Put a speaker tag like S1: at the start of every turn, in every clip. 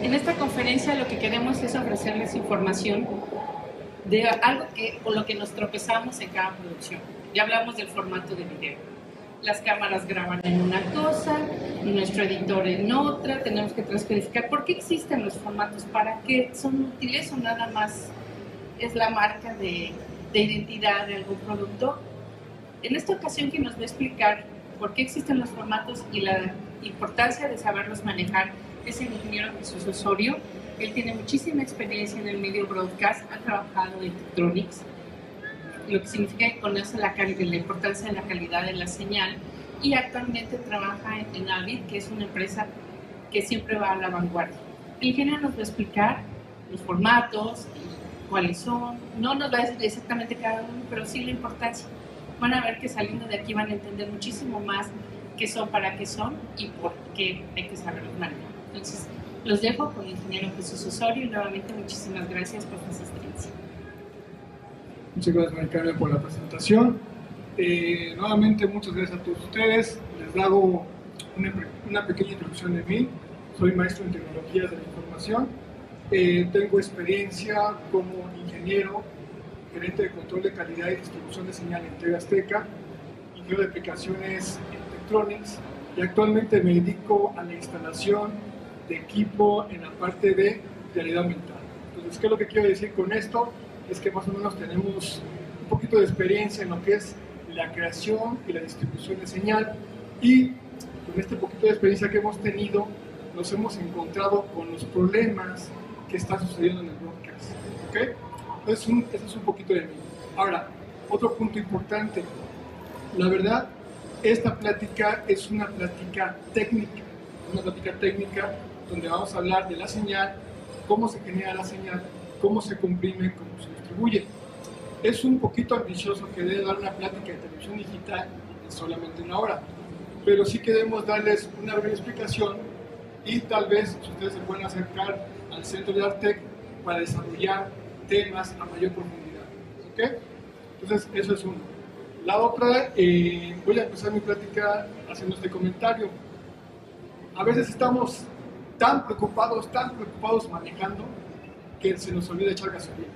S1: En esta conferencia lo que queremos es ofrecerles información de algo con lo que nos tropezamos en cada producción. Ya hablamos del formato de video. Las cámaras graban en una cosa, nuestro editor en otra, tenemos que transcodificar. ¿Por qué existen los formatos? ¿Para qué son útiles o nada más es la marca de identidad de algún producto? En esta ocasión, quien nos va a explicar por qué existen los formatos y la importancia de saberlos manejar es el ingeniero Jesús Osorio. Él tiene muchísima experiencia en el medio broadcast, ha trabajado en Tektronix, lo que significa que conoce la importancia de la calidad de la señal, y actualmente trabaja en Avid, que es una empresa que siempre va a la vanguardia. El ingeniero nos va a explicar los formatos, cuáles son, no nos va a decir exactamente cada uno, pero sí la importancia. Van a ver que saliendo de aquí van a entender muchísimo más qué son, para qué son y por qué hay que saberlos manejar. Entonces, los dejo con el ingeniero Jesús Osorio y nuevamente muchísimas gracias por su asistencia.
S2: Muchas gracias, María Carmen, por la presentación. Nuevamente, muchas gracias a todos ustedes. Les hago una pequeña introducción de mí. Soy maestro en tecnologías de la información. Tengo experiencia como ingeniero, gerente de control de calidad y distribución de señal en TV Azteca, ingeniero de aplicaciones en Tektronix, y actualmente me dedico a la instalación de equipo en la parte de realidad aumentada. Entonces, ¿qué es lo que quiero decir con esto? Es que más o menos tenemos un poquito de experiencia en lo que es la creación y la distribución de señal, y con este poquito de experiencia que hemos tenido nos hemos encontrado con los problemas que están sucediendo en el broadcast. ¿Okay? Entonces, eso es un poquito de mí. Ahora, otro punto importante. La verdad, esta plática es una plática técnica donde vamos a hablar de la señal, cómo se genera la señal, cómo se comprime, cómo se distribuye. Es un poquito ambicioso que debe dar una plática de televisión digital en solamente una hora, pero sí queremos darles una breve explicación y tal vez ustedes se pueden acercar al Centro de Artec para desarrollar temas a mayor profundidad. ¿Okay? Entonces, eso es uno. La otra, voy a empezar mi plática haciendo este comentario. A veces estamos tan preocupados manejando que se nos olvida echar gasolina.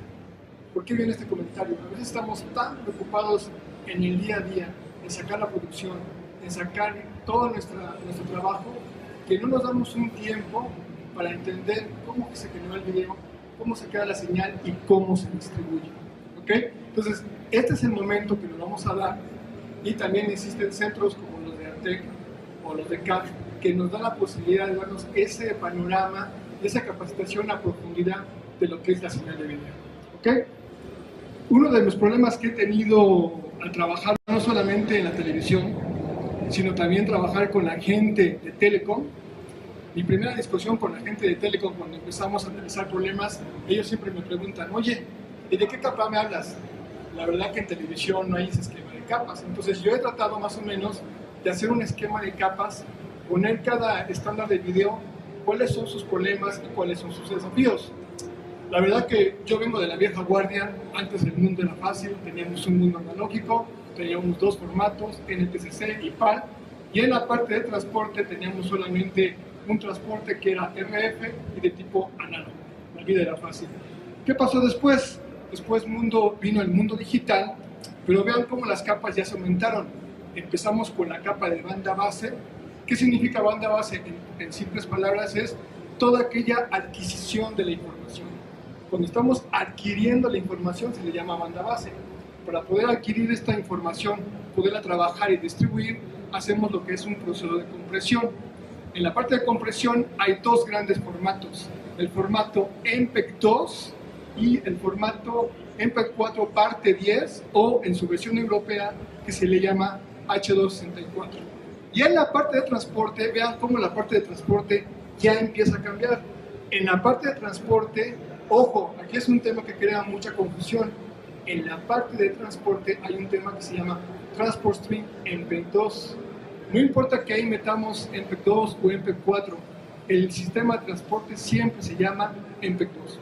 S2: ¿Por qué viene este comentario? A veces estamos tan preocupados en el día a día, en sacar la producción, en sacar todo nuestro trabajo, que no nos damos un tiempo para entender cómo se generó el video, cómo se queda la señal y cómo se distribuye. ¿Okay? Entonces, este es el momento que nos vamos a dar, y también existen centros como los de Artec o los de CAF que nos dan la posibilidad de darnos ese panorama, esa capacitación a profundidad de lo que es la señal de video. ¿Okay? Uno de los problemas que he tenido al trabajar no solamente en la televisión, sino también trabajar con la gente de Telecom. Mi primera discusión con la gente de Telecom, cuando empezamos a analizar problemas, ellos siempre me preguntan: oye, ¿y de qué capa me hablas? La verdad que en televisión no hay ese esquema de capas. Entonces yo he tratado más o menos de hacer un esquema de capas, poner cada estándar de video, cuáles son sus problemas y cuáles son sus desafíos. La verdad que yo vengo de la vieja guardia. Antes el mundo era fácil, teníamos un mundo analógico, teníamos dos formatos, NTSC y PAL, y en la parte de transporte teníamos solamente un transporte que era RF y de tipo análogo. La vida era fácil. ¿Qué pasó después? Después vino el mundo digital, pero vean cómo las capas ya se aumentaron. Empezamos con la capa de banda base. ¿Qué significa banda base? En simples palabras, es toda aquella adquisición de la información. Cuando estamos adquiriendo la información se le llama banda base. Para poder adquirir esta información, poderla trabajar y distribuir, hacemos lo que es un proceso de compresión. En la parte de compresión hay dos grandes formatos: el formato MPEG-2 y el formato MPEG-4 parte 10, o en su versión europea que se le llama H264. Y en la parte de transporte, vean cómo la parte de transporte ya empieza a cambiar. En la parte de transporte, ojo, aquí es un tema que crea mucha confusión. En la parte de transporte hay un tema que se llama Transport Stream MPEG-2. No importa que ahí metamos MPEG-2 o MPEG-4, el sistema de transporte siempre se llama MPEG-2.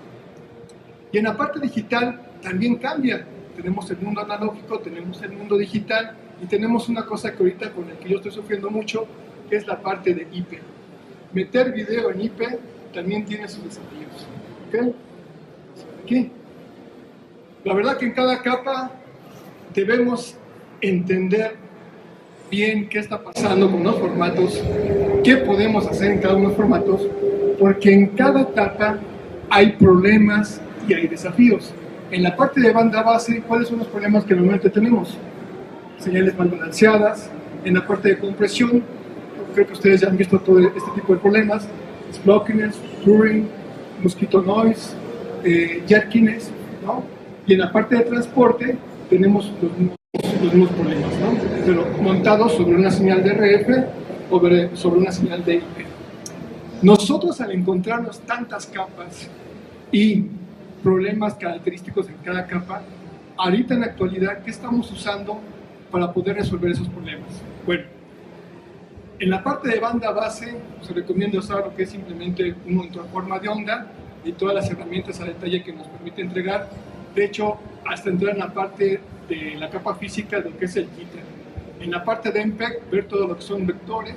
S2: Y en la parte digital también cambia. Tenemos el mundo analógico, tenemos el mundo digital, y tenemos una cosa que ahorita con la que yo estoy sufriendo mucho, que es la parte de IP. Meter video en IP también tiene sus desafíos. ¿Ok? Aquí. La verdad que en cada capa debemos entender bien qué está pasando con los formatos, qué podemos hacer en cada uno de los formatos, porque en cada etapa hay problemas y hay desafíos. En la parte de banda base, ¿cuáles son los problemas que normalmente tenemos? Señales mal balanceadas. En la parte de compresión, creo que ustedes ya han visto todo este tipo de problemas: splockiness, blurring, mosquito noise, jerkiness, ¿no? Y en la parte de transporte tenemos los mismos problemas, ¿no? Pero montados sobre una señal de RF o sobre una señal de IP. Nosotros, al encontrarnos tantas capas y problemas característicos en cada capa, ahorita en la actualidad, ¿qué estamos usando para poder resolver esos problemas? Bueno, en la parte de banda base se recomienda usar lo que es simplemente un monitor forma de onda y todas las herramientas a detalle que nos permite entregar. De hecho, hasta entrar en la parte de la capa física de lo que es el jitter. En la parte de MPEG, ver todo lo que son vectores,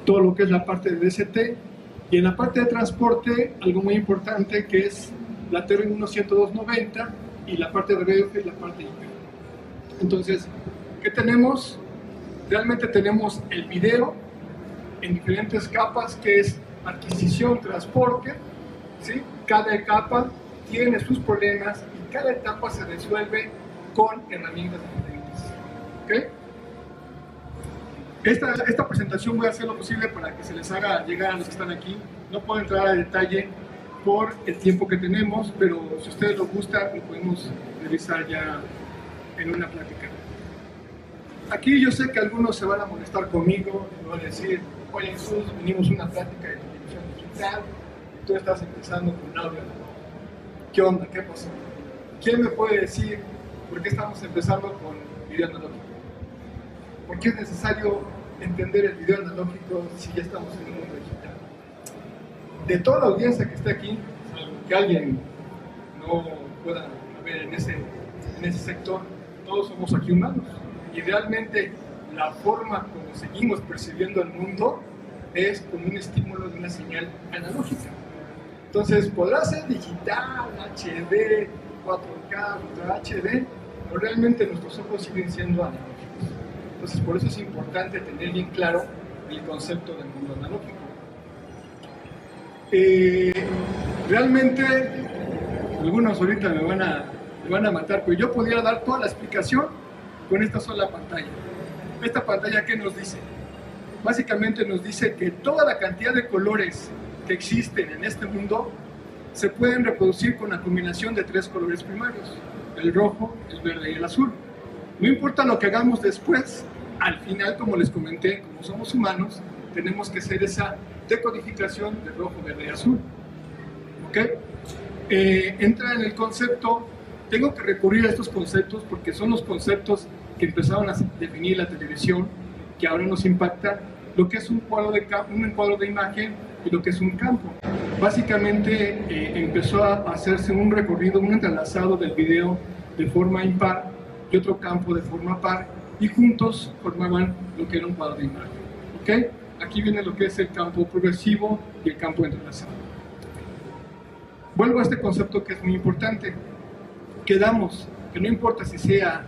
S2: todo lo que es la parte de DST, y en la parte de transporte, algo muy importante que es la TR-11290 y la parte de RF y la parte de IP. Entonces, ¿qué tenemos? Realmente tenemos el video en diferentes capas, que es adquisición, transporte, ¿sí? Cada capa tiene sus problemas y cada etapa se resuelve con herramientas diferentes. ¿Okay? Esta presentación voy a hacer lo posible para que se les haga llegar a los que están aquí. No puedo entrar a detalle por el tiempo que tenemos, pero si ustedes lo gustan, lo podemos revisar ya en una plática. Aquí yo sé que algunos se van a molestar conmigo y van a decir: oye Jesús, venimos a una plática de televisión digital y tú estás empezando con audio. ¿Qué onda? ¿Qué pasó? ¿Quién me puede decir por qué estamos empezando con video analógico? ¿Por qué es necesario entender el video analógico si ya estamos en un mundo digital? De toda la audiencia que está aquí, salvo que alguien no pueda ver en ese sector, todos somos aquí humanos. Y realmente la forma como seguimos percibiendo el mundo es con un estímulo de una señal analógica. Entonces, podrá ser digital, HD, 4K, Ultra HD, pero realmente nuestros ojos siguen siendo analógicos. Entonces, por eso es importante tener bien claro el concepto del mundo analógico. Realmente, algunos ahorita me van a matar, pero yo podría dar toda la explicación con esta sola pantalla. Esta pantalla, ¿qué nos dice? Básicamente nos dice que toda la cantidad de colores que existen en este mundo se pueden reproducir con la combinación de 3 colores primarios: el rojo, el verde y el azul. No importa lo que hagamos después, al final, como les comenté, como somos humanos, tenemos que hacer esa decodificación de rojo, verde y azul. ¿Ok? Entra en el concepto. Tengo que recurrir a estos conceptos porque son los conceptos que empezaron a definir la televisión, que ahora nos impacta lo que es un encuadro de imagen y lo que es un campo. Básicamente empezó a hacerse un recorrido, un entrelazado del video de forma impar y otro campo de forma par, y juntos formaban lo que era un cuadro de imagen. ¿Okay? Aquí viene lo que es el campo progresivo y el campo entrelazado. Vuelvo a este concepto que es muy importante. Quedamos que no importa si sea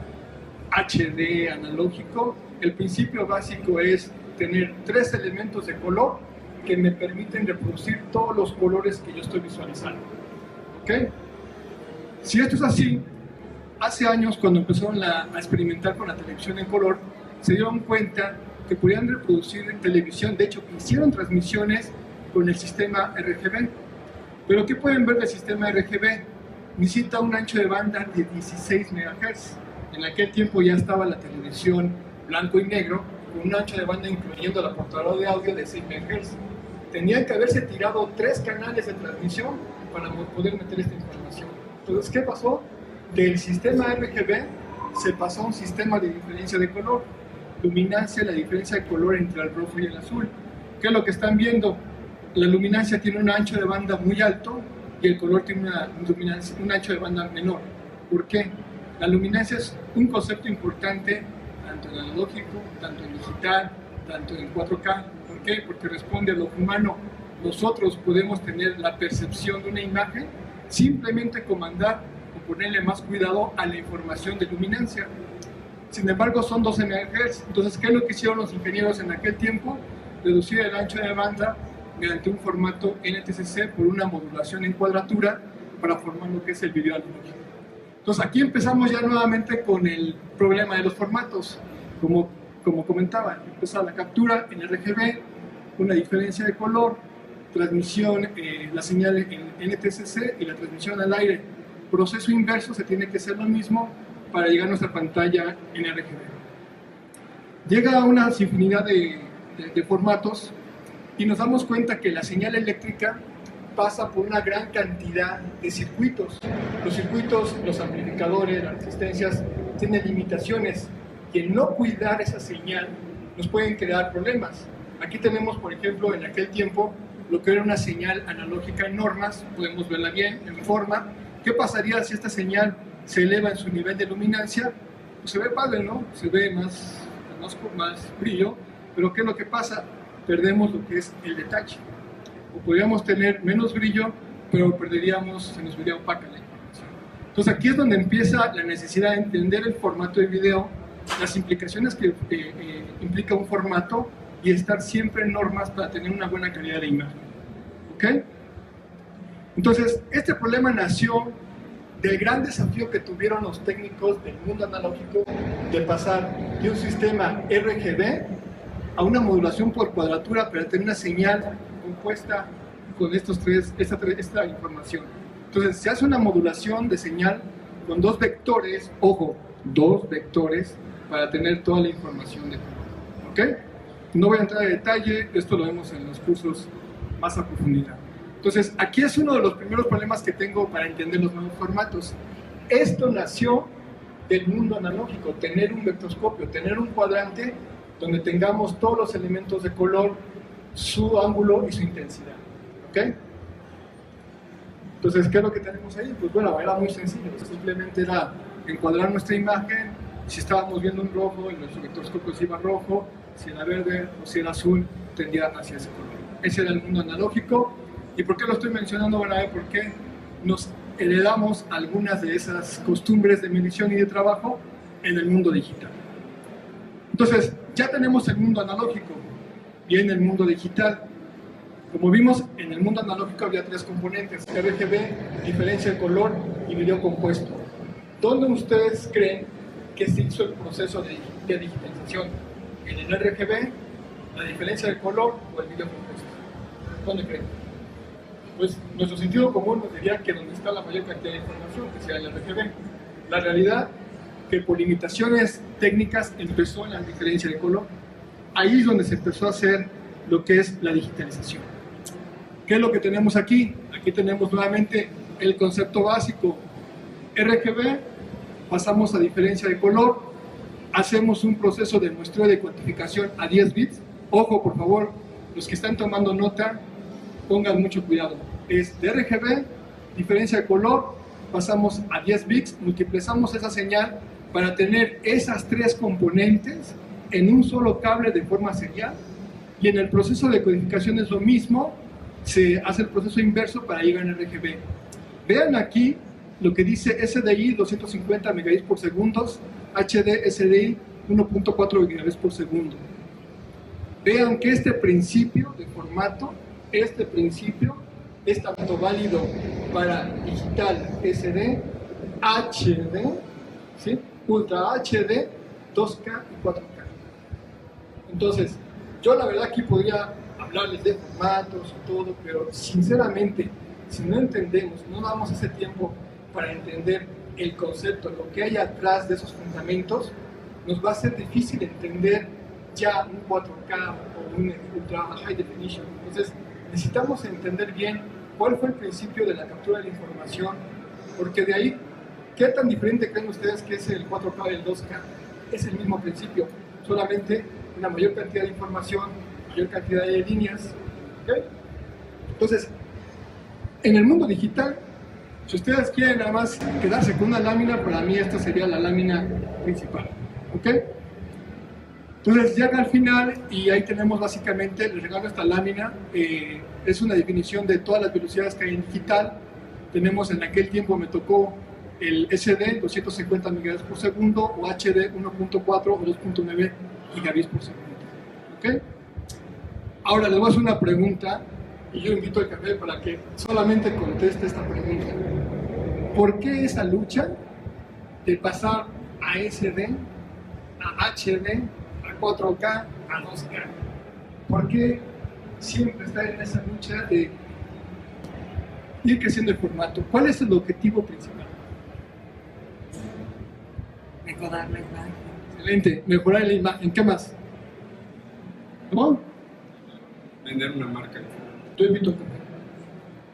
S2: HD, analógico, el principio básico es tener 3 elementos de color que me permiten reproducir todos los colores que yo estoy visualizando. ¿Ok? Si esto es así, hace años, cuando empezaron a experimentar con la televisión en color, se dieron cuenta que podían reproducir en televisión. De hecho, hicieron transmisiones con el sistema RGB. Pero ¿qué pueden ver del sistema RGB? Necesita un ancho de banda de 16 MHz. En aquel tiempo ya estaba la televisión blanco y negro, con un ancho de banda incluyendo la portadora de audio de 6 MHz. Tenían que haberse tirado 3 canales de transmisión para poder meter esta información. Entonces, ¿qué pasó? Del sistema RGB se pasó a un sistema de diferencia de color. Luminancia, la diferencia de color entre el rojo y el azul. ¿Qué es lo que están viendo? La luminancia tiene un ancho de banda muy alto y el color tiene un ancho de banda menor. ¿Por qué? La luminancia es un concepto importante tanto en analógico, tanto en digital, tanto en 4K. ¿Por qué? Porque responde a lo humano. nosotros podemos tener la percepción de una imagen, simplemente comandar o ponerle más cuidado a la información de luminancia. Sin embargo, son 12 MHz. Entonces, ¿qué es lo que hicieron los ingenieros en aquel tiempo? Reducir el ancho de banda mediante un formato NTSC por una modulación en cuadratura para formar lo que es el video analógico. Entonces, aquí empezamos ya nuevamente con el problema de los formatos. Como comentaba, empezar la captura en RGB, una diferencia de color, transmisión, la señal en NTSC y la transmisión al aire. Proceso inverso, se tiene que hacer lo mismo para llegar a nuestra pantalla en RGB. Llega a una infinidad de formatos y nos damos cuenta que la señal eléctrica pasa por una gran cantidad de circuitos. Los circuitos, los amplificadores, las resistencias tienen limitaciones y el no cuidar esa señal nos pueden crear problemas. Aquí tenemos, por ejemplo, en aquel tiempo, lo que era una señal analógica en normas, podemos verla bien, en forma. ¿Qué pasaría si esta señal se eleva en su nivel de luminancia? Pues se ve padre, ¿no? Se ve más brillo, pero ¿qué es lo que pasa? Perdemos lo que es el detalle. O podríamos tener menos brillo, pero se nos vería opaca la información. Entonces aquí es donde empieza la necesidad de entender el formato de video, las implicaciones que implica un formato y estar siempre en normas para tener una buena calidad de imagen. ¿Ok? Entonces, este problema nació del gran desafío que tuvieron los técnicos del mundo analógico de pasar de un sistema RGB a una modulación por cuadratura para tener una señal compuesta con esta información. Entonces, se hace una modulación de señal con dos vectores, ojo, dos vectores, para tener toda la información de color. ¿Ok? No voy a entrar en detalle, esto lo vemos en los cursos más a profundidad. Entonces, aquí es uno de los primeros problemas que tengo para entender los nuevos formatos. Esto nació del mundo analógico, tener un vectorscopio, tener un cuadrante donde tengamos todos los elementos de color, su ángulo y su intensidad. ¿Ok? Entonces, ¿qué es lo que tenemos ahí? Pues bueno, era muy sencillo, simplemente era encuadrar nuestra imagen. Si estábamos viendo un rojo, en nuestro vectorscopio se iba rojo, si era verde o si era azul, tendía hacia ese color. Ese era el mundo analógico. ¿Y por qué lo estoy mencionando? Van a ver por qué nos heredamos algunas de esas costumbres de medición y de trabajo en el mundo digital. Entonces, ya tenemos el mundo analógico, viene el mundo digital. Como vimos, en el mundo analógico había tres componentes: RGB, diferencia de color y video compuesto. ¿Dónde ustedes creen que se hizo el proceso de digitalización? ¿En el RGB, la diferencia de color o el video compuesto? ¿Dónde creen? Pues nuestro sentido común nos diría que donde está la mayor cantidad de información, que sea el RGB. La realidad, que por limitaciones técnicas empezó en la diferencia de color. Ahí es donde se empezó a hacer lo que es la digitalización. ¿Qué es lo que tenemos aquí? Aquí tenemos nuevamente el concepto básico. RGB, pasamos a diferencia de color, hacemos un proceso de muestreo de cuantificación a 10 bits. Ojo, por favor, los que están tomando nota, pongan mucho cuidado. Es de RGB, diferencia de color, pasamos a 10 bits, multiplicamos esa señal para tener esas tres componentes en un solo cable de forma serial, y en el proceso de codificación es lo mismo, se hace el proceso inverso para llegar a RGB. Vean aquí lo que dice SDI 250 megabits por segundo, HD SDI 1.4 gigabits por segundo. Vean que este principio de formato, este principio es tanto válido para digital SD, HD, ¿sí? Ultra HD, 2K y 4K. Entonces, yo la verdad aquí podría hablarles de formatos y todo, pero sinceramente, si no entendemos, no damos ese tiempo para entender el concepto, lo que hay atrás de esos fundamentos, nos va a ser difícil entender ya un 4K o un Ultra High Definition. Entonces, necesitamos entender bien cuál fue el principio de la captura de la información, porque de ahí, ¿qué tan diferente creen ustedes que es el 4K del 2K? Es el mismo principio, solamente una mayor cantidad de información, mayor cantidad de líneas. ¿Okay? Entonces, en el mundo digital, si ustedes quieren nada más quedarse con una lámina, para mí esta sería la lámina principal. ¿Ok? Entonces llega al final y ahí tenemos básicamente, les regalo esta lámina, es una definición de todas las velocidades que hay en digital. Tenemos en aquel tiempo me tocó el SD 250 megabits por segundo o HD 1.4 o 2.9 gigabits por segundo. ¿Okay? Ahora les voy a hacer una pregunta y yo invito al café para que solamente conteste esta pregunta. ¿Por qué esa lucha de pasar a SD, a HD, a 4K, a 2K? ¿Por qué siempre está en esa lucha de ir creciendo el formato? ¿Cuál es el objetivo principal?
S3: Mejorar la imagen.
S2: Excelente, mejorar la imagen. ¿Qué más? ¿Cómo?
S4: Vender una marca.
S2: Yo invito a comer.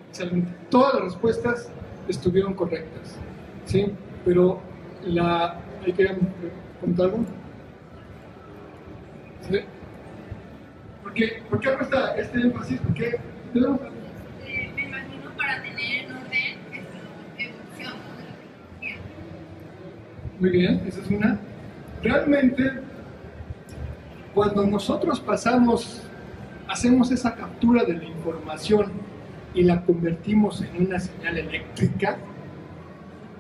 S2: Excelente. Todas las respuestas estuvieron correctas, ¿sí? Pero ¿ahí querían contar algo? ¿Sí? ¿Por qué hago este énfasis? Porque
S5: me imagino para tener en orden esta evolución de la tecnología.
S2: muy bien, esa es una. Realmente, cuando nosotros hacemos esa captura de la información y la convertimos en una señal eléctrica,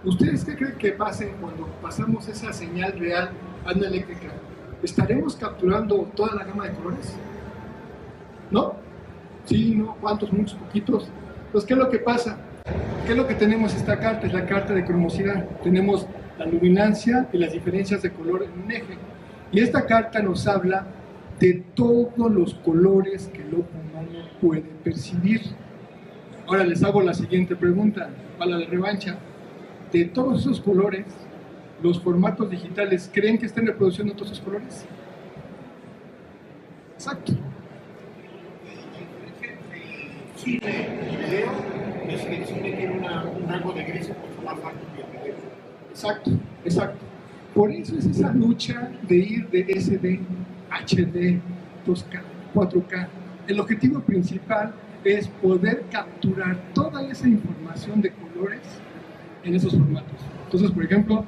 S2: ¿ustedes qué creen que pase cuando pasamos esa señal real a una eléctrica? ¿Estaremos capturando toda la gama de colores? ¿No? Sí, no, ¿cuántos? Muchos, poquitos. Pues, ¿qué es lo que pasa? ¿Qué es lo que tenemos esta carta? Es la carta de cromosidad. Tenemos la luminancia y las diferencias de color en un eje. Y esta carta nos habla de todos los colores que el ojo humano puede percibir. Ahora les hago la siguiente pregunta, para la revancha. De todos esos colores, los formatos digitales, ¿creen que estén reproduciendo todos esos colores? Exacto.
S6: Sí, el video es que tiene un rango de grises mucho más amplio que el video.
S2: Exacto, exacto. Por eso es esa lucha de ir de SD, HD, 2K, 4K. El objetivo principal es poder capturar toda esa información de colores en esos formatos. Entonces, por ejemplo,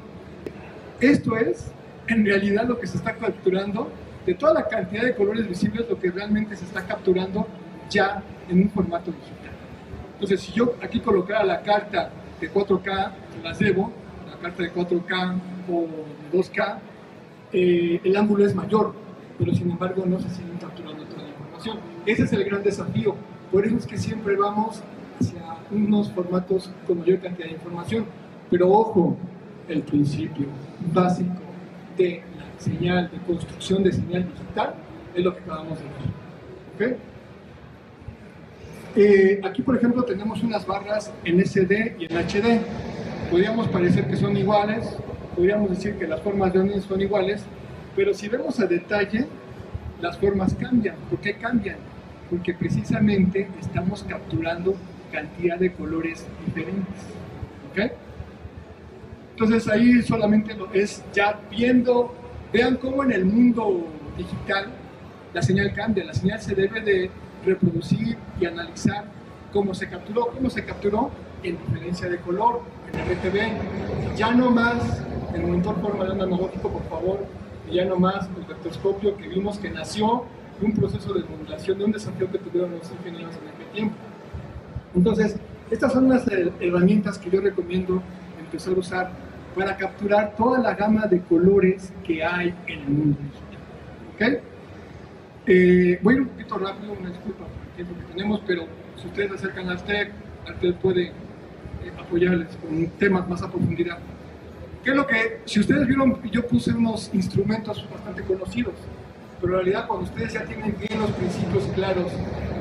S2: esto es en realidad lo que se está capturando de toda la cantidad de colores visibles, lo que realmente se está capturando ya en un formato digital. Entonces, si yo aquí colocara la carta de 4K, las debo, la carta de 4K o de 2K, el ángulo es mayor, pero sin embargo no se siguen capturando toda la información. Ese es el gran desafío. Por eso es que siempre vamos hacia unos formatos con mayor cantidad de información. Pero ojo, el principio básico de la señal, de construcción de señal digital, es lo que acabamos de ver. ¿Okay? Aquí, por ejemplo, tenemos unas barras en SD y en HD. Podríamos parecer que son iguales, podríamos decir que las formas de orden son iguales, pero si vemos a detalle, las formas cambian. ¿Por qué cambian? Porque precisamente estamos capturando cantidad de colores diferentes. ¿Okay? Entonces ahí solamente es ya viendo, vean cómo en el mundo digital la señal cambia, la señal se debe de reproducir y analizar cómo se capturó en diferencia de color, en RGB, ya no más el monitor formal analógico, por favor, y ya no más el vectorscopio que vimos que nació de un proceso de modulación, de un desafío que tuvieron los ingenieros en aquel tiempo. Entonces, estas son las herramientas que yo recomiendo empezar a usar para capturar toda la gama de colores que hay en el mundo digital. ¿Okay? Voy a ir un poquito rápido, una disculpa por el tiempo que tenemos, pero si ustedes se acercan a Artec puede apoyarles con temas más a profundidad. ¿Qué es lo que, si ustedes vieron, yo puse unos instrumentos bastante conocidos, pero en realidad cuando ustedes ya tienen bien los principios claros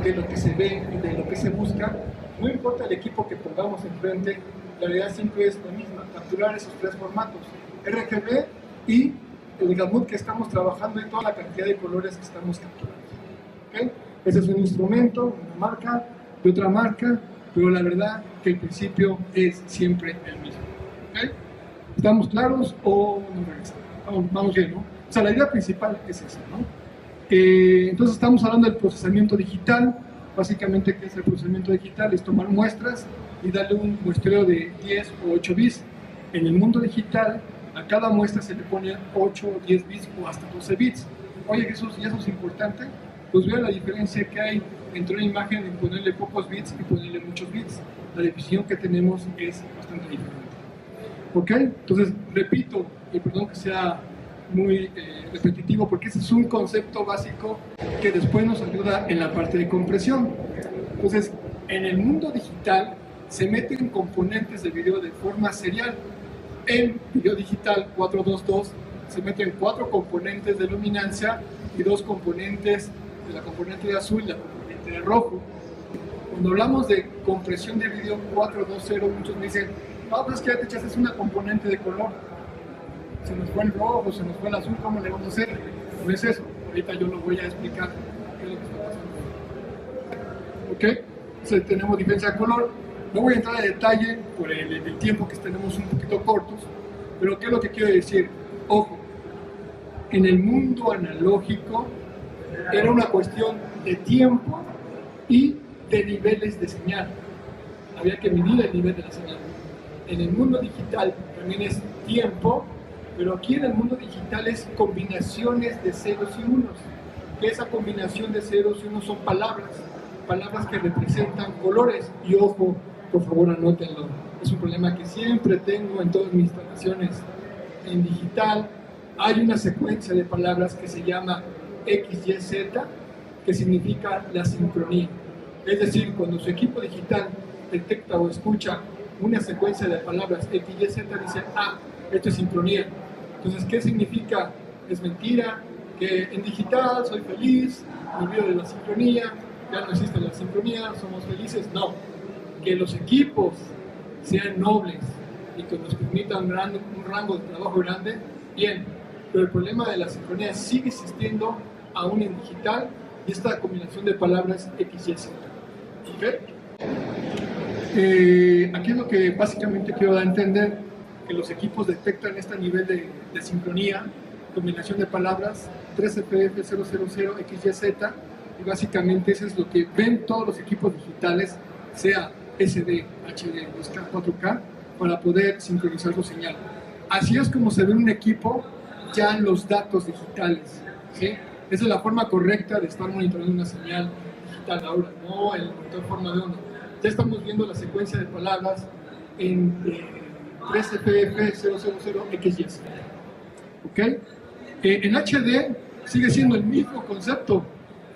S2: de lo que se ve y de lo que se busca, no importa el equipo que pongamos enfrente, la realidad siempre es la misma, capturar esos tres formatos, RGB y el gamut que estamos trabajando y toda la cantidad de colores que estamos capturando. ¿Okay? Ese es un instrumento, una marca, de otra marca, pero la verdad que el principio es siempre el mismo. ¿Okay? ¿Estamos claros o no regresamos? Vamos bien, ¿no? O sea, la idea principal es esa, ¿no? Entonces estamos hablando del procesamiento digital. Básicamente, ¿qué es el procesamiento digital? Es tomar muestras y darle un muestreo de 10 o 8 bits. En el mundo digital, a cada muestra se le pone 8 o 10 bits o hasta 12 bits. oye Jesús, ¿y eso es importante? Pues vea la diferencia que hay entre una imagen y ponerle pocos bits y ponerle muchos bits. La definición que tenemos es bastante diferente. ¿Ok? Entonces, repito, y perdón que sea muy repetitivo, porque ese es un concepto básico que después nos ayuda en la parte de compresión. Entonces, en el mundo digital se meten componentes de video de forma serial. En video digital 422 se meten 4 componentes de luminancia y 2 componentes de la componente de azul y la componente de rojo. Cuando hablamos de compresión de video 420, muchos me dicen, no, pues es que ya te echaste una componente de color. Se nos fue el rojo, se nos fue el azul, ¿cómo le vamos a hacer? No es eso. Ahorita yo lo voy a explicar qué es lo que está pasando. ¿Ok? Entonces tenemos diferencia de color. No voy a entrar en detalle por el tiempo que tenemos un poquito cortos, pero ¿qué es lo que quiero decir? Ojo, en el mundo analógico era una cuestión de tiempo y de niveles de señal. Había que medir el nivel de la señal. En el mundo digital también es tiempo, pero aquí en el mundo digital es combinaciones de ceros y unos. Que esa combinación de ceros y unos son palabras que representan colores. Y ojo, por favor anótenlo. Es un problema que siempre tengo en todas mis instalaciones. En digital hay una secuencia de palabras que se llama XYZ, que significa la sincronía. Es decir, cuando su equipo digital detecta o escucha una secuencia de palabras XYZ, dice, ah, esto es sincronía. Entonces, ¿qué significa? Es mentira, que en digital soy feliz, me olvido de la sincronía, ya no existe la sincronía, somos felices. No, que los equipos sean nobles y que nos permitan un rango de trabajo grande, bien, pero el problema de la sincronía sigue existiendo aún en digital y esta combinación de palabras X y Z. ¿Okay? Aquí es lo que básicamente quiero dar a entender, que los equipos detectan este nivel de sincronía, combinación de palabras 3FF000 XYZ, y básicamente eso es lo que ven todos los equipos digitales, sea SD, HD, 2K, 4K, para poder sincronizar su señal. Así es como se ve un equipo ya en los datos digitales, ¿sí? Esa es la forma correcta de estar monitoreando una señal digital ahora, no el monitor forma de onda. Ya estamos viendo la secuencia de palabras en 3FF000XYZ. ¿Ok? En HD sigue siendo el mismo concepto,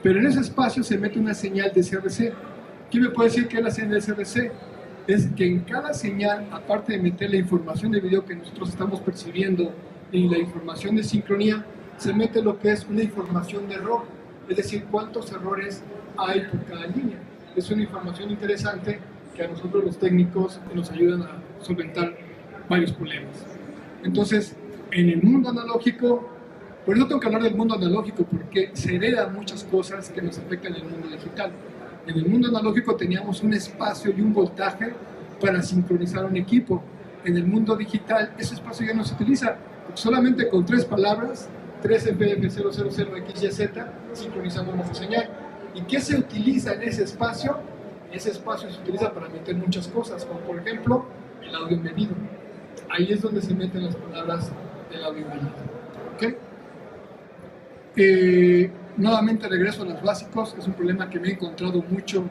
S2: pero en ese espacio se mete una señal de CRC. ¿Quién me puede decir qué es la señal de CRC? Es que en cada señal, aparte de meter la información de video que nosotros estamos percibiendo y la información de sincronía, se mete lo que es una información de error, es decir, cuántos errores hay por cada línea. Es una información interesante que a nosotros los técnicos nos ayudan a solventar varios problemas. Entonces, en el mundo analógico, por eso tengo que hablar del mundo analógico, porque se heredan muchas cosas que nos afectan en el mundo digital. En el mundo analógico teníamos un espacio y un voltaje para sincronizar un equipo. En el mundo digital ese espacio ya no se utiliza, solamente con 3 palabras, 3FF000XYZ, sincronizamos nuestra señal. ¿Y qué se utiliza en ese espacio? Ese espacio se utiliza para meter muchas cosas, como por ejemplo el audio embedido. Ahí es donde se meten las palabras del audio embedido. ¿Okay? Nuevamente regreso a los básicos. Es un problema que me he encontrado mucho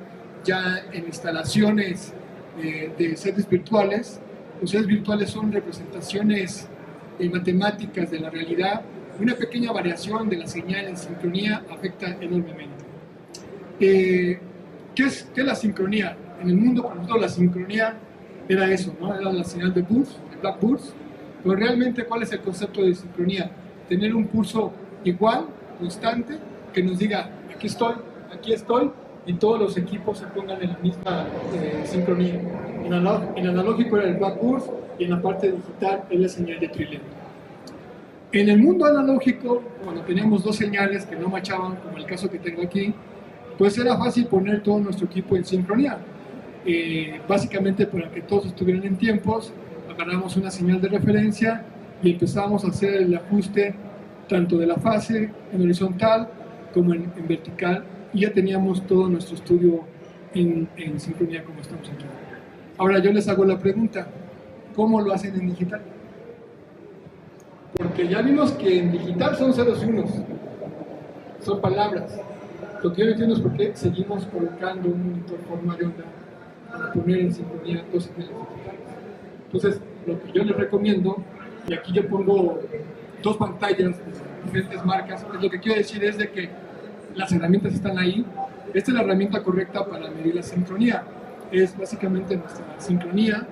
S2: ya en instalaciones de sedes virtuales. Los sedes virtuales son representaciones matemáticas de la realidad. Una pequeña variación de la señal en sincronía afecta enormemente. ¿Qué es la sincronía? En el mundo, por ejemplo, la sincronía era eso, ¿no? Era la señal de burst, de black burst. Pero realmente, ¿cuál es el concepto de sincronía? Tener un pulso igual, constante, que nos diga, aquí estoy, y todos los equipos se pongan en la misma sincronía. En analógico era el black burst, y en la parte digital es la señal de trileno. En el mundo analógico, cuando teníamos 2 señales que no machaban, como el caso que tengo aquí, pues era fácil poner todo nuestro equipo en sincronía. Básicamente para que todos estuvieran en tiempos, agarramos una señal de referencia y empezamos a hacer el ajuste tanto de la fase en horizontal como en vertical, y ya teníamos todo nuestro estudio en sincronía como estamos aquí. Ahora yo les hago la pregunta, ¿cómo lo hacen en digital? Porque ya vimos que en digital son ceros y unos, son palabras. Lo que yo no entiendo es por qué seguimos colocando un monitor forma de onda para poner en sincronía dos señales digitales. Entonces, lo que yo les recomiendo, y aquí yo pongo dos pantallas de diferentes marcas, lo que quiero decir es de que las herramientas están ahí. Esta es la herramienta correcta para medir la sincronía. Es básicamente nuestra sincronía,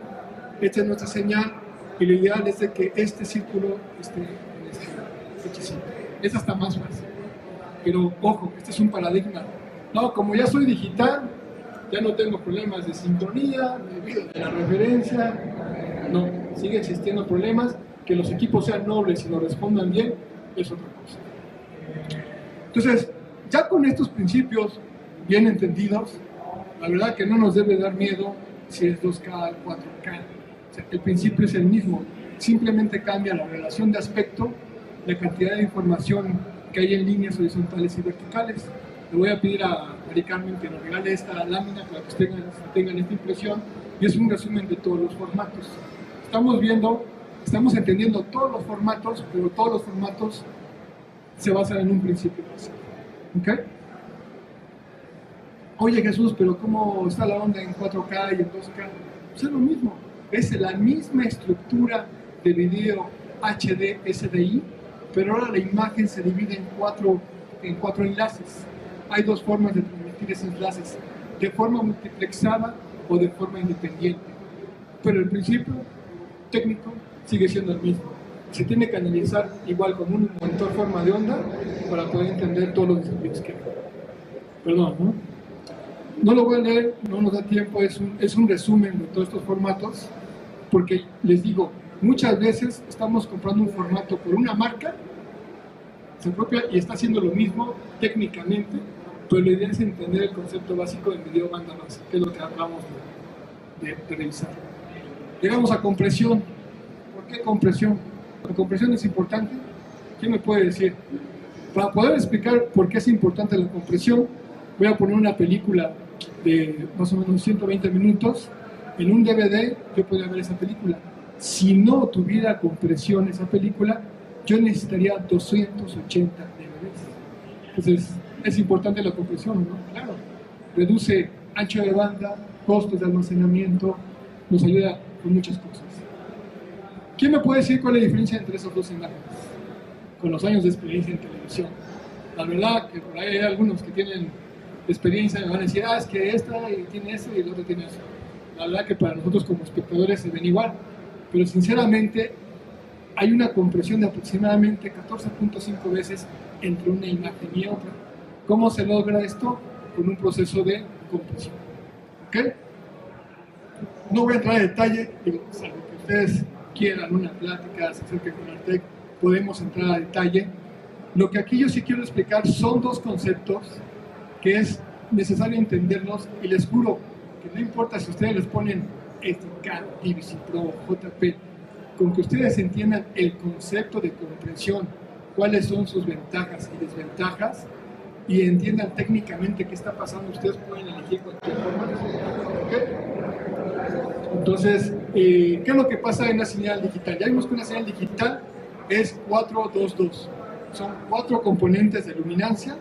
S2: esta es nuestra señal, y lo ideal es de que este círculo esté en este hechicito. Esta está más fácil. Pero ojo, este es un paradigma. No, como ya soy digital, ya no tengo problemas de sincronía, me olvido de la referencia. No, sigue existiendo problemas. Que los equipos sean nobles y nos respondan bien es otra cosa. Entonces, ya con estos principios bien entendidos, la verdad que no nos debe dar miedo si es 2K, 4K. O sea, el principio es el mismo, simplemente cambia la relación de aspecto, la cantidad de información que hay en líneas horizontales y verticales. Le voy a pedir a Mari Carmen que nos regale esta lámina para que ustedes tengan esta impresión, y es un resumen de todos los formatos. Estamos entendiendo todos los formatos, pero todos los formatos se basan en un principio básico. ¿Ok? Oye Jesús, pero ¿cómo está la onda en 4K y en 2K? Pues es lo mismo, es la misma estructura de video HD SDI, pero ahora la imagen se divide en cuatro enlaces. Hay dos formas de transmitir esos enlaces, de forma multiplexada o de forma independiente. Pero el principio técnico sigue siendo el mismo. Se tiene que analizar igual con un monitor forma de onda para poder entender todos los desafíos que hay. Perdón, ¿no? No lo voy a leer, no nos da tiempo, es un resumen de todos estos formatos, porque les digo, muchas veces estamos comprando un formato por una marca, se propia y está haciendo lo mismo técnicamente, pero la idea es entender el concepto básico del video banda base, que es lo que acabamos de revisar. Llegamos a compresión. ¿Por qué compresión? ¿La compresión es importante? ¿Quién me puede decir? Para poder explicar por qué es importante la compresión, voy a poner una película de más o menos 120 minutos. En un DVD yo podría ver esa película. Si no tuviera compresión esa película, yo necesitaría 280 DVDs. Entonces, es importante la compresión, ¿no? Claro. Reduce ancho de banda, costos de almacenamiento, nos ayuda con muchas cosas. ¿Quién me puede decir cuál es la diferencia entre esas dos imágenes? Con los años de experiencia en televisión. La verdad que por ahí hay algunos que tienen experiencia y me van a decir, es que esta tiene eso y el otro tiene eso. La verdad que para nosotros como espectadores se ven igual, pero sinceramente hay una compresión de aproximadamente 14.5 veces entre una imagen y otra. ¿Cómo se logra esto? Con un proceso de compresión. ¿Ok? No voy a entrar en detalle, digo, salvo que ustedes quieran una plática, se acerquen con Artec, podemos entrar a detalle. Lo que aquí yo sí quiero explicar son dos conceptos que es necesario entenderlos, y les juro que no importa si ustedes les ponen SDK, DVC Pro, JP, con que ustedes entiendan el concepto de compresión, cuáles son sus ventajas y desventajas, y entiendan técnicamente qué está pasando, ustedes pueden elegir cualquier forma. ¿Okay? Entonces, ¿qué es lo que pasa en la señal digital? Ya vimos que una señal digital es 422. Son 4 componentes de luminancia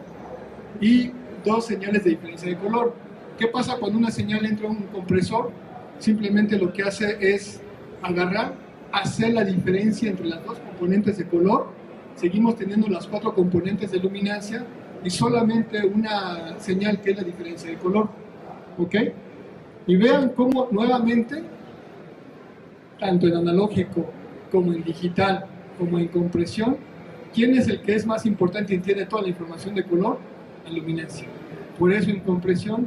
S2: y 2 señales de diferencia de color. ¿Qué pasa cuando una señal entra a un compresor? Simplemente lo que hace es agarrar, hacer la diferencia entre las 2 componentes de color. Seguimos teniendo las 4 componentes de luminancia y solamente una señal que es la diferencia de color. ¿Ok? Y vean cómo nuevamente, tanto en analógico como en digital, como en compresión, ¿quién es el que es más importante y tiene toda la información de color? La luminancia. Por eso en compresión,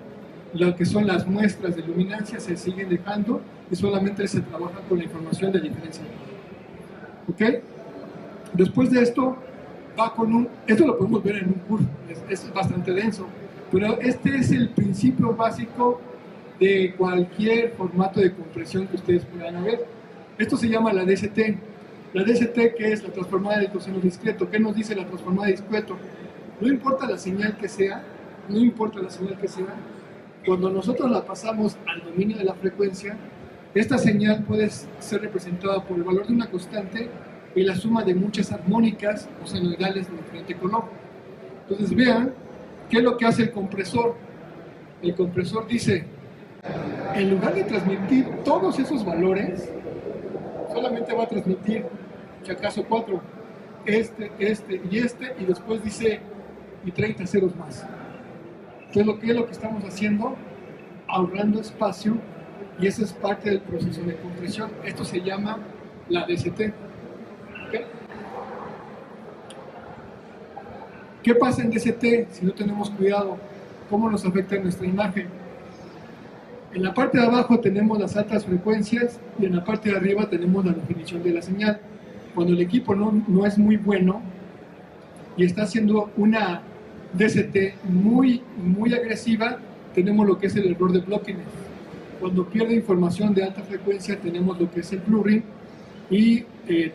S2: lo que son las muestras de luminancia se siguen dejando y solamente se trabaja con la información de diferencia de color. ¿Ok? Después de esto, va con esto lo podemos ver en un curso, es bastante denso, pero este es el principio básico de cualquier formato de compresión que ustedes puedan ver. Esto se llama la DST. La DST, que es la transformada de coseno discreto. ¿Qué nos dice la transformada de discreto? No importa la señal que sea, cuando nosotros la pasamos al dominio de la frecuencia, esta señal puede ser representada por el valor de una constante y la suma de muchas armónicas o senoidales de diferente color. Entonces vean qué es lo que hace el compresor. El compresor dice, en lugar de transmitir todos esos valores, solamente va a transmitir, si acaso 4, este, y después dice, y 30 ceros más. Entonces, ¿qué es lo que estamos haciendo? Ahorrando espacio, y eso es parte del proceso de compresión. Esto se llama la DCT. ¿Okay? ¿Qué pasa en DCT si no tenemos cuidado? ¿Cómo nos afecta nuestra imagen? En la parte de abajo tenemos las altas frecuencias y en la parte de arriba tenemos la definición de la señal. Cuando el equipo no es muy bueno y está haciendo una DCT muy agresiva, tenemos lo que es el error de blockiness. Cuando pierde información de alta frecuencia tenemos lo que es el blurring y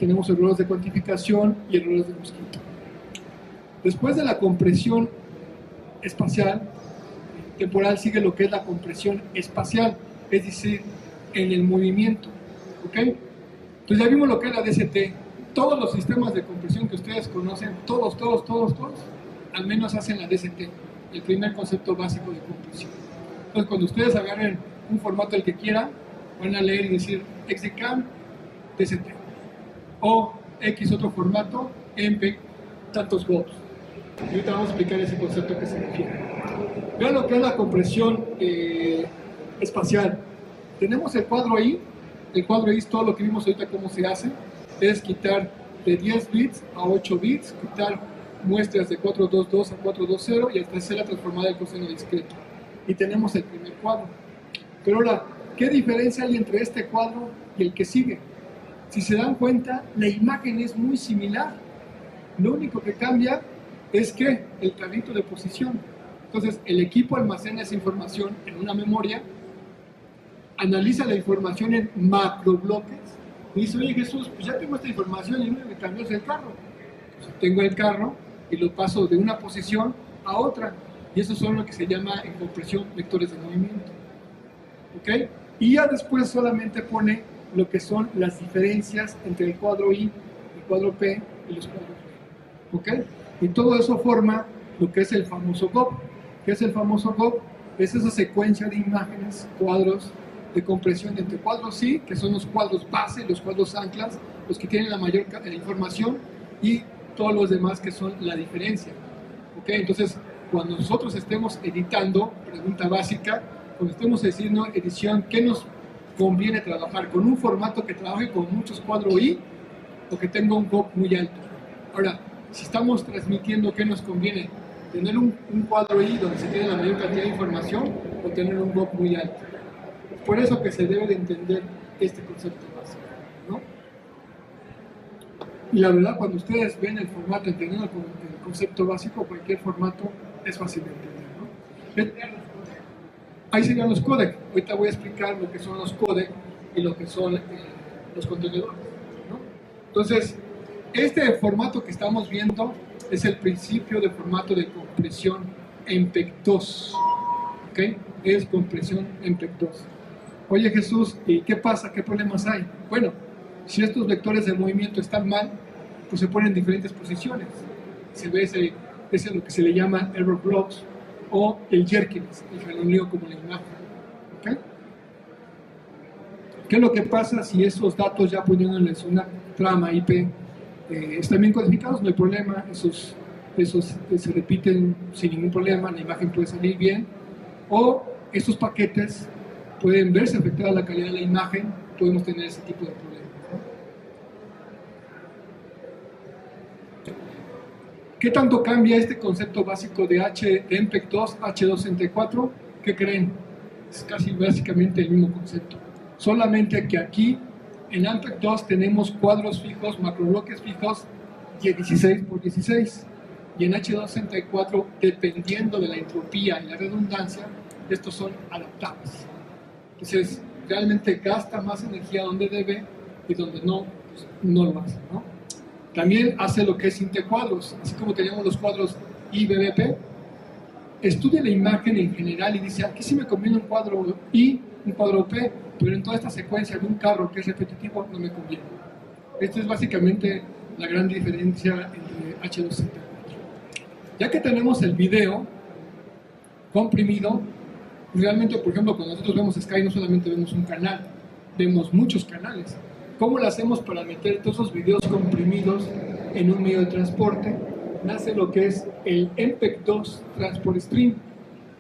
S2: tenemos errores de cuantificación y errores de mosquito. Después de la compresión espacial, temporal sigue lo que es la compresión espacial, es decir, en el movimiento. ¿Ok? Entonces ya vimos lo que es la DCT. Todos los sistemas de compresión que ustedes conocen, todos, al menos hacen la DCT, el primer concepto básico de compresión. Entonces cuando ustedes agarren un formato el que quieran, van a leer y decir XDCAM, DCT. O X otro formato, MPEG, tantos volts. Y ahorita vamos a explicar ese concepto que se refiere. Vean lo que es la compresión espacial. Tenemos el cuadro ahí. El cuadro ahí es todo lo que vimos ahorita cómo se hace. Es quitar de 10 bits a 8 bits, quitar muestras de 422 a 420 y hasta hacer la transformada del coseno discreto. Y tenemos el primer cuadro. Pero ahora, ¿qué diferencia hay entre este cuadro y el que sigue? Si se dan cuenta, la imagen es muy similar. Lo único que cambia es que el carrito de posición. Entonces, el equipo almacena esa información en una memoria, analiza la información en macrobloques y dice, oye Jesús, pues ya tengo esta información y lo único que cambió es el carro. Entonces, tengo el carro y lo paso de una posición a otra. Y eso son lo que se llama en compresión vectores de movimiento. ¿Ok? Y ya después solamente pone lo que son las diferencias entre el cuadro I, el cuadro P y los cuadros P. ¿Ok? Y todo eso forma lo que es el famoso GOP. ¿Qué es el famoso GOP? Es esa secuencia de imágenes, cuadros de compresión entre cuadros I, que son los cuadros base, los cuadros anclas, los que tienen la mayor información, y todos los demás que son la diferencia. ¿Ok? Entonces, cuando nosotros estemos editando, pregunta básica, cuando estemos haciendo edición, ¿qué nos conviene trabajar? ¿Con un formato que trabaje con muchos cuadros I o que tenga un GOP muy alto? Ahora, si estamos transmitiendo, ¿qué nos conviene? ¿Tener un cuadro I donde se tiene la mayor cantidad de información o tener un GOP muy alto? Por eso que se debe de entender este concepto básico, ¿no? Y la verdad, cuando ustedes ven el formato, entendiendo el concepto básico, cualquier formato es fácil de entender, ¿no? Ahí serían los códecs. Ahorita voy a explicar lo que son los códecs y lo que son los contenedores, ¿no? Entonces, este formato que estamos viendo es el principio de formato de compresión MPEG-2. ¿Ok? Es compresión MPEG-2. Oye Jesús, ¿y qué pasa? ¿Qué problemas hay? Bueno, si estos vectores de movimiento están mal, pues se ponen en diferentes posiciones. Se ve ese es lo que se le llama error blocks o el jerkiness, el jaloneo como la imagen. ¿Ok? ¿Qué es lo que pasa si esos datos ya poniéndoles una trama IP están bien codificados? No hay problema, esos se repiten sin ningún problema, la imagen puede salir bien, o estos paquetes pueden verse afectada la calidad de la imagen, podemos tener ese tipo de problemas, ¿no? ¿Qué tanto cambia este concepto básico de MPEG-2, H264? ¿Qué creen? Es casi básicamente el mismo concepto, solamente que aquí en MPEG-2 tenemos cuadros fijos, macrobloques fijos, 16 por 16, y en H264, dependiendo de la entropía y la redundancia, estos son adaptables. Entonces, realmente gasta más energía donde debe y donde no, pues no lo hace, ¿no? También hace lo que es intercuadros, así como teníamos los cuadros I-BBP, estudia la imagen en general y dice, aquí sí me conviene un cuadro I, un cuadro P, pero en toda esta secuencia de un carro que es repetitivo no me conviene. Esta es básicamente la gran diferencia entre H264. Ya que tenemos el video comprimido, realmente, por ejemplo, cuando nosotros vemos Sky no solamente vemos un canal, vemos muchos canales. ¿Cómo lo hacemos para meter todos esos videos comprimidos en un medio de transporte? Nace lo que es el MPEG-2 Transport Stream,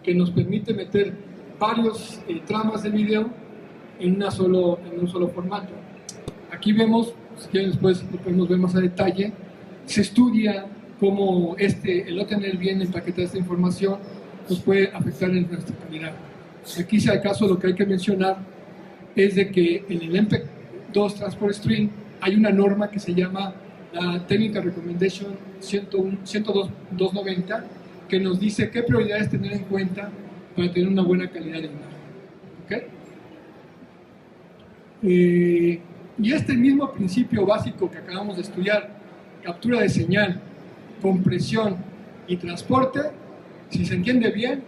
S2: que nos permite meter varios tramas de video en un solo formato. Aquí vemos, si quieren después lo podemos ver más a detalle, se estudia cómo el no tener bien empaquetada esta información nos puede afectar en nuestra calidad. Aquí, si acaso, lo que hay que mencionar es de que en el MPEG-2 Transport Stream hay una norma que se llama la Technical Recommendation 102.290, que nos dice qué prioridades tener en cuenta para tener una buena calidad de imagen. ¿Okay? Y este mismo principio básico que acabamos de estudiar, captura de señal, compresión y transporte, si se entiende bien,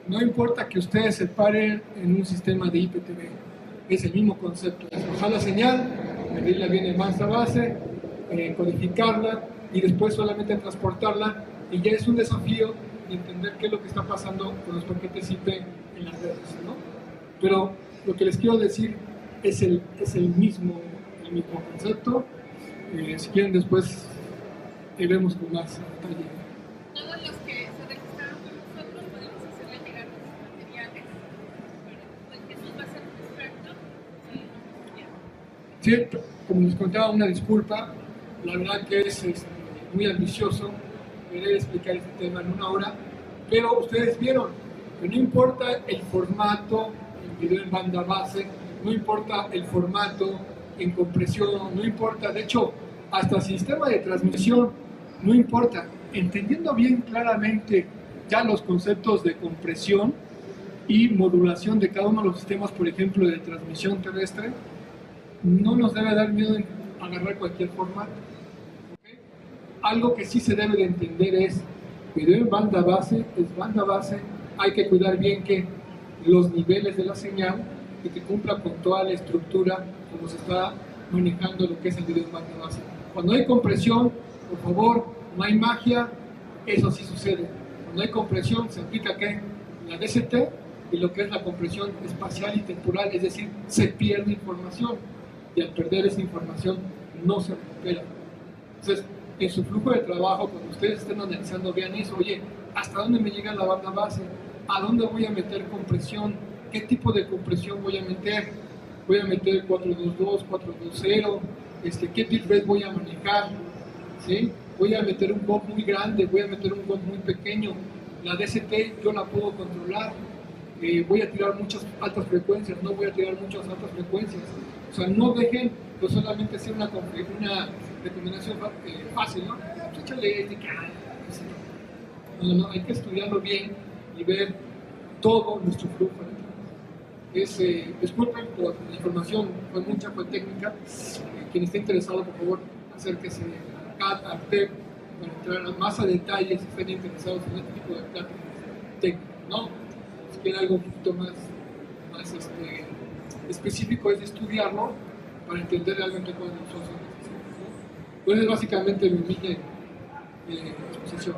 S2: no importa que ustedes se paren en un sistema de IPTV, es el mismo concepto, es bajar la señal, medirla bien en base, codificarla y después solamente transportarla, y ya es un desafío de entender qué es lo que está pasando con los paquetes IP en las redes, ¿no? Pero lo que les quiero decir es el mismo concepto. Si quieren después vemos con más detalle.
S5: Todos los que se registraron con nosotros podemos hacerle llegar nuestros materiales. Pues Jesús va a ser un experto.
S2: Sí, como les contaba, una disculpa. La verdad que es muy ambicioso querer explicar este tema en una hora, pero ustedes vieron que no importa el formato en video en banda base, no importa el formato en compresión, no importa, de hecho, hasta sistema de transmisión, no importa. Entendiendo bien claramente ya los conceptos de compresión y modulación de cada uno de los sistemas, por ejemplo, de transmisión terrestre, no nos debe dar miedo en agarrar cualquier formato. ¿Okay? Algo que sí se debe de entender es, video en banda base, es banda base, hay que cuidar bien que los niveles de la señal y que cumpla con toda la estructura como se está manejando lo que es el video en banda base. Cuando hay compresión, por favor, no hay magia, eso sí sucede. Cuando hay compresión se aplica ¿qué? La DCT y lo que es la compresión espacial y temporal, es decir, se pierde información y al perder esa información no se recupera. Entonces, en su flujo de trabajo, cuando ustedes estén analizando, vean eso, oye, ¿hasta dónde me llega la banda base? ¿A dónde voy a meter compresión? ¿Qué tipo de compresión voy a meter? ¿Voy a meter 422, 420? ¿Qué bitrate voy a manejar? ¿Sí? Voy a meter un bump muy grande, voy a meter un bump muy pequeño. La DCT yo la puedo controlar. Voy a tirar muchas altas frecuencias, no voy a tirar muchas altas frecuencias. O sea, no dejen que solamente sea una recomendación fácil, ¿no? Pues échale no, hay que estudiarlo bien y ver todo nuestro flujo. Disculpen por la información, fue mucha, fue técnica. Quien esté interesado, por favor, acérquese a Artep para entrar más a detalles si estén interesados en este tipo de pláticas técnicas, ¿no? Si quieren algo un poquito más específico, es de estudiarlo para entender realmente cuáles son sus necesidades, ¿no? Entonces, básicamente, mi exposición.